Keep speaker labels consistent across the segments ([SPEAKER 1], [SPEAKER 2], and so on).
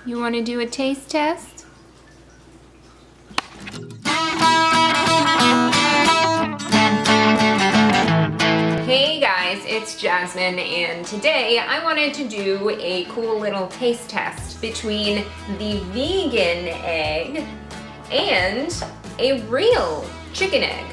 [SPEAKER 1] You want to do a taste test? Hey guys, it's Jasmine, and today I wanted to do a cool little taste test between the vegan egg and a real chicken egg.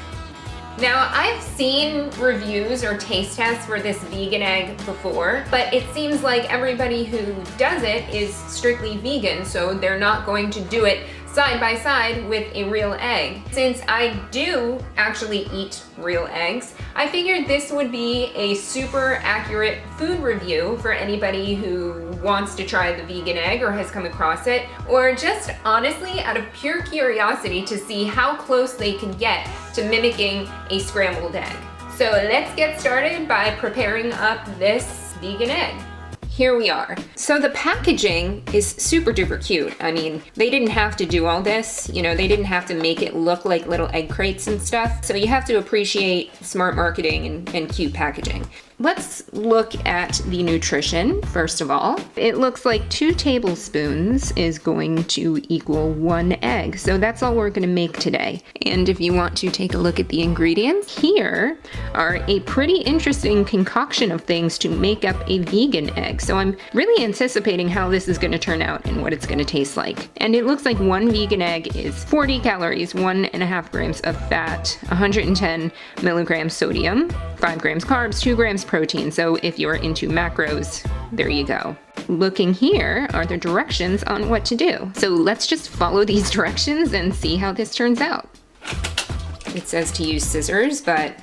[SPEAKER 1] Now, I've seen reviews or taste tests for this vegan egg before, but it seems like everybody who does it is strictly vegan, so they're not going to do it side by side with a real egg. Since I do actually eat real eggs, I figured this would be a super accurate food review for anybody who wants to try the vegan egg or has come across it, or just honestly out of pure curiosity to see how close they can get to mimicking a scrambled egg. So let's get started by preparing up this vegan egg. Here we are. So the packaging is super duper cute. I mean, they didn't have to do all this, you know, they didn't have to make it look like little egg crates and stuff. So you have to appreciate smart marketing and cute packaging. Let's look at the nutrition, first of all. It looks like 2 tablespoons is going to equal 1 egg. So that's all we're gonna make today. And if you want to take a look at the ingredients, here are a pretty interesting concoction of things to make up a vegan egg. So I'm really anticipating how this is gonna turn out and what it's gonna taste like. And it looks like 1 vegan egg is 40 calories, 1.5 grams of fat, 110 milligrams sodium, 5 grams carbs, 2 grams protein. So if you're into macros, there you go. Looking here are the directions on what to do. So let's just follow these directions and see how this turns out. It says to use scissors, but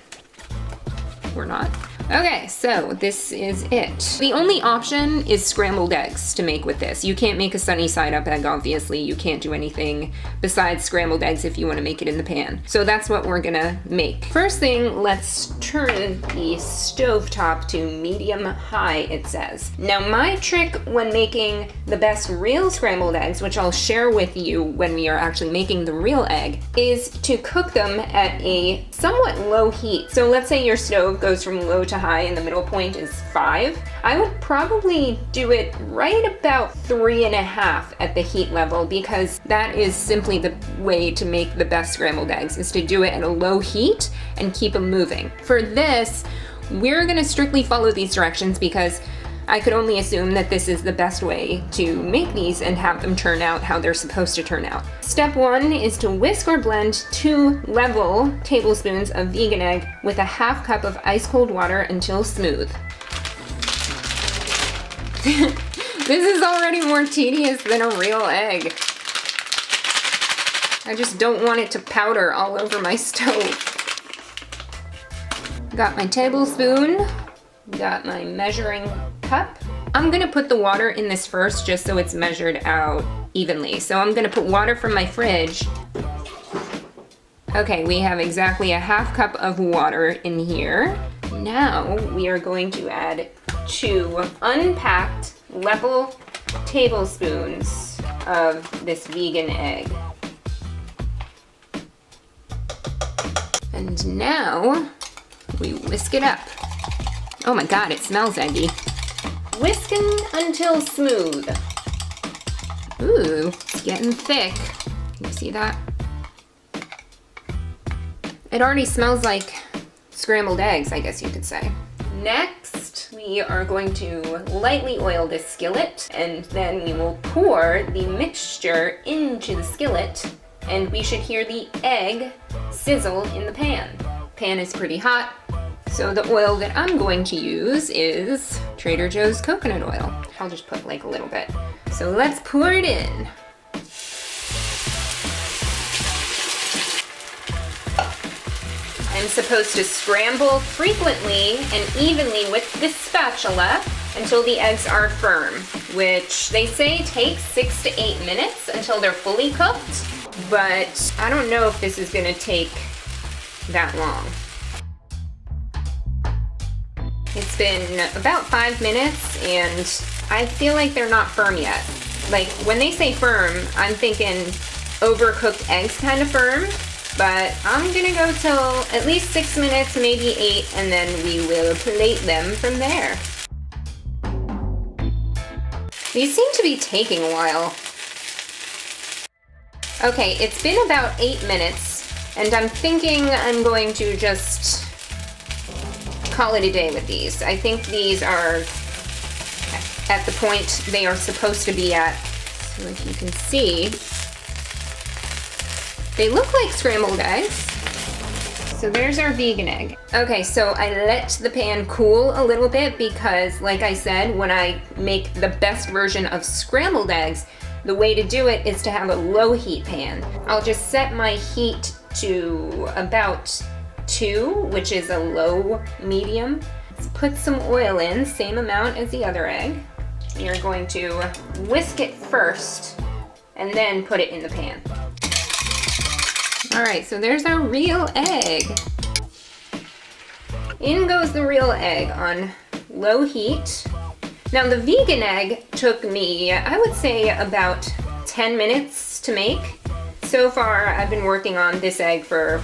[SPEAKER 1] we're not. Okay, so this is it. The only option is scrambled eggs to make with this. You can't make a sunny side up egg, obviously. You can't do anything besides scrambled eggs if you want to make it in the pan. So that's what we're gonna make. First thing, let's turn the stovetop to medium-high, it says. Now my trick when making the best real scrambled eggs, which I'll share with you when we are actually making the real egg, is to cook them at a somewhat low heat. So let's say your stove goes from low to high and the middle point is 5. I would probably do it right about 3.5 at the heat level, because that is simply the way to make the best scrambled eggs, is to do it at a low heat and keep them moving. For this, we're gonna strictly follow these directions because I could only assume that this is the best way to make these and have them turn out how they're supposed to turn out. Step 1 is to whisk or blend 2 level tablespoons of vegan egg with a 1/2 cup of ice cold water until smooth. This is already more tedious than a real egg. I just don't want it to powder all over my stove. Got my tablespoon, got my measuring cup. I'm gonna put the water in this first just so it's measured out evenly. So I'm gonna put water from my fridge. Okay, we have exactly a 1/2 cup of water in here. Now we are going to add 2 unpacked level tablespoons of this vegan egg. And now we whisk it up. Oh my god, it smells eggy. Whisking until smooth. Ooh, it's getting thick. Can you see that? It already smells like scrambled eggs, I guess you could say. Next, we are going to lightly oil this skillet, and then we will pour the mixture into the skillet, and we should hear the egg sizzle in the pan. Pan is pretty hot. So the oil that I'm going to use is Trader Joe's coconut oil. I'll just put like a little bit. So let's pour it in. I'm supposed to scramble frequently and evenly with this spatula until the eggs are firm, which they say takes 6 to 8 minutes until they're fully cooked, but I don't know if this is gonna take that long. It's been about 5 minutes and I feel like they're not firm yet. Like when they say firm, I'm thinking overcooked eggs kind of firm, but I'm gonna go till at least 6 minutes, maybe 8, and then we will plate them from there. These seem to be taking a while. Okay, it's been about 8 minutes, and I'm thinking I'm going to just call it a day with these. I think these are at the point they are supposed to be at. So if you can see, they look like scrambled eggs. So there's our vegan egg. Okay, so I let the pan cool a little bit because, like I said, when I make the best version of scrambled eggs, the way to do it is to have a low heat pan. I'll just set my heat to about 2, which is a low medium. Let's put some oil in, same amount as the other egg. You're going to whisk it first and then put it in the pan. All right, so there's our real egg. In goes the real egg on low heat. Now the vegan egg took me, I would say, about 10 minutes to make. So far, I've been working on this egg for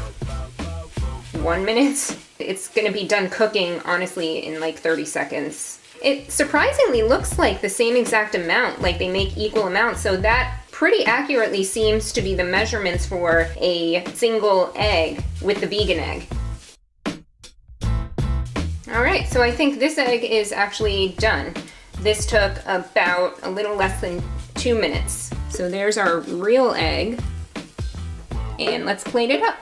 [SPEAKER 1] 1 minute. It's gonna be done cooking, honestly, in like 30 seconds. It surprisingly looks like the same exact amount, like they make equal amounts, so that pretty accurately seems to be the measurements for a single egg with the vegan egg. All right, so I think this egg is actually done. This took about a little less than 2 minutes. So there's our real egg, and let's plate it up.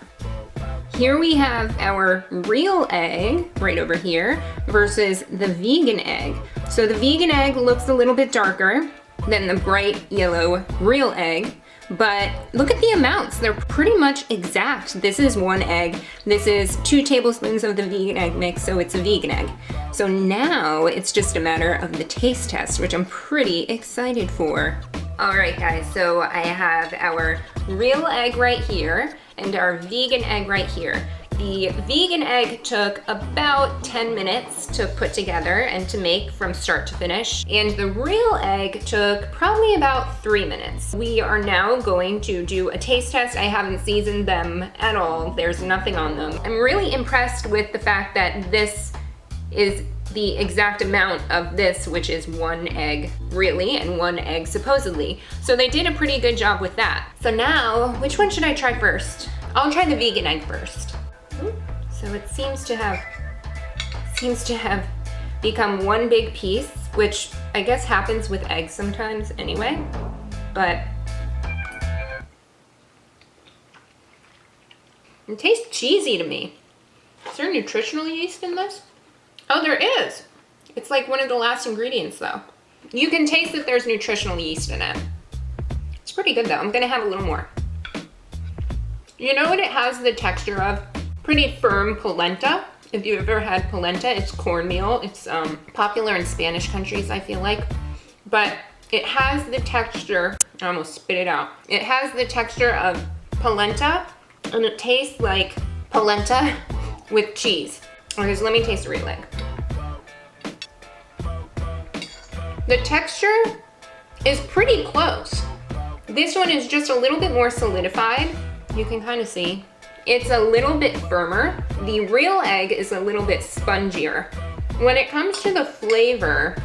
[SPEAKER 1] Here we have our real egg right over here versus the vegan egg. So the vegan egg looks a little bit darker than the bright yellow real egg, but look at the amounts. They're pretty much exact. This is 1 egg. This is 2 tablespoons of the vegan egg mix, so it's a vegan egg. So now it's just a matter of the taste test, which I'm pretty excited for. All right, guys, so I have our real egg right here and our vegan egg right here. The vegan egg took about 10 minutes to put together and to make from start to finish, and the real egg took probably about 3 minutes. We are now going to do a taste test. I haven't seasoned them at all. There's nothing on them. I'm really impressed with the fact that this is the exact amount of this, which is 1 egg really and 1 egg supposedly. So they did a pretty good job with that. So now, which one should I try first? I'll try the vegan egg first. So it seems to have become 1 big piece, which I guess happens with eggs sometimes anyway, but it tastes cheesy to me. Is there nutritional yeast in this? Oh, there is. It's like one of the last ingredients though. You can taste that there's nutritional yeast in it. It's pretty good though. I'm gonna have a little more. You know what it has the texture of? Pretty firm polenta. If you've ever had polenta, it's cornmeal. It's popular in Spanish countries, I feel like. But it has the texture, I almost spit it out. It has the texture of polenta, and it tastes like polenta with cheese. Okay, so let me taste the real egg. The texture is pretty close. This one is just a little bit more solidified. You can kind of see. It's a little bit firmer. The real egg is a little bit spongier. When it comes to the flavor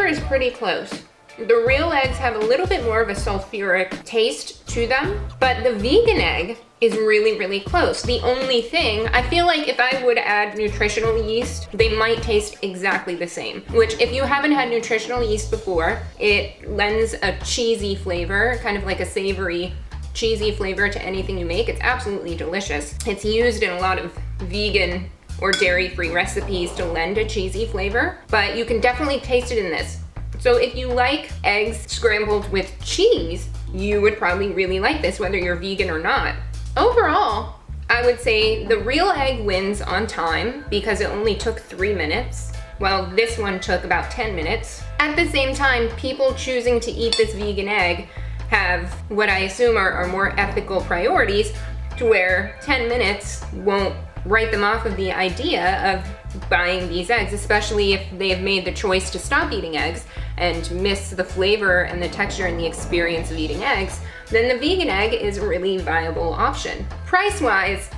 [SPEAKER 1] is pretty close. The real eggs have a little bit more of a sulfuric taste to them, but the vegan egg is really, really close. The only thing, I feel like if I would add nutritional yeast, they might taste exactly the same, which if you haven't had nutritional yeast before, it lends a cheesy flavor, kind of like a savory, cheesy flavor to anything you make. It's absolutely delicious. It's used in a lot of vegan or dairy-free recipes to lend a cheesy flavor, but you can definitely taste it in this. So if you like eggs scrambled with cheese, you would probably really like this, whether you're vegan or not. Overall, I would say the real egg wins on time because it only took 3 minutes, while this one took about 10 minutes. At the same time, people choosing to eat this vegan egg have what I assume are more ethical priorities, to where 10 minutes won't write them off of the idea of buying these eggs, especially if they have made the choice to stop eating eggs and miss the flavor and the texture and the experience of eating eggs. Then the vegan egg is a really viable option. Price-wise,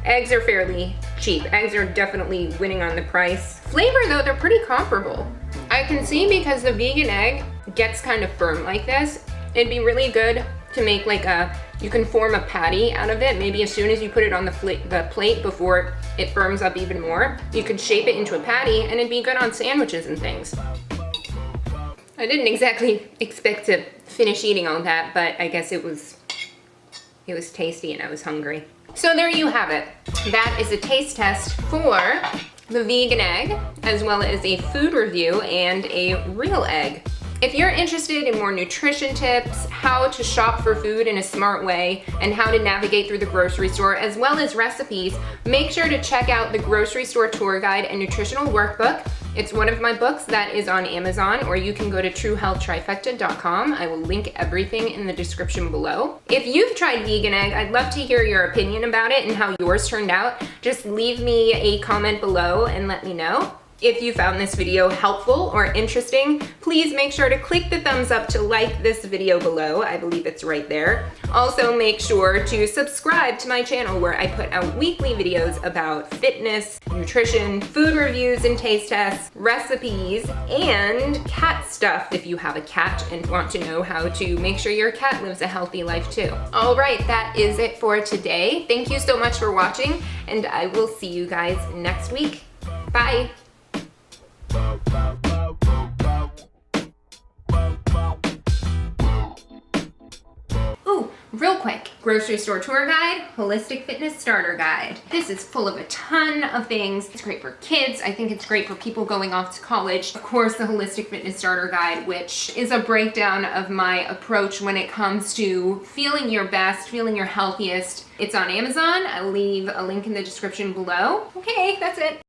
[SPEAKER 1] eggs are fairly cheap. Eggs are definitely winning on the price. Flavor though, they're pretty comparable. I can see because the vegan egg gets kind of firm like this, it'd be really good to make like you can form a patty out of it. Maybe as soon as you put it on the plate before it firms up even more, you could shape it into a patty and it'd be good on sandwiches and things. I didn't exactly expect to finish eating all that, but I guess it was tasty and I was hungry. So there you have it. That is a taste test for the vegan egg, as well as a food review and a real egg. If you're interested in more nutrition tips, how to shop for food in a smart way, and how to navigate through the grocery store, as well as recipes, make sure to check out the Grocery Store Tour Guide and Nutritional Workbook. It's one of my books that is on Amazon, or you can go to truehealthtrifecta.com. I will link everything in the description below. If you've tried VeganEgg, I'd love to hear your opinion about it and how yours turned out. Just leave me a comment below and let me know. If you found this video helpful or interesting, please make sure to click the thumbs up to like this video below. I believe it's right there. Also, make sure to subscribe to my channel where I put out weekly videos about fitness, nutrition, food reviews and taste tests, recipes, and cat stuff if you have a cat and want to know how to make sure your cat lives a healthy life too. All right, that is it for today. Thank you so much for watching, and I will see you guys next week. Bye. Ooh, real quick, grocery store tour guide, holistic fitness starter guide. This is full of a ton of things. It's great for kids. I think it's great for people going off to college. Of course, the holistic fitness starter guide, which is a breakdown of my approach when it comes to feeling your best, feeling your healthiest. It's on Amazon. I'll leave a link in the description below. Okay, that's it.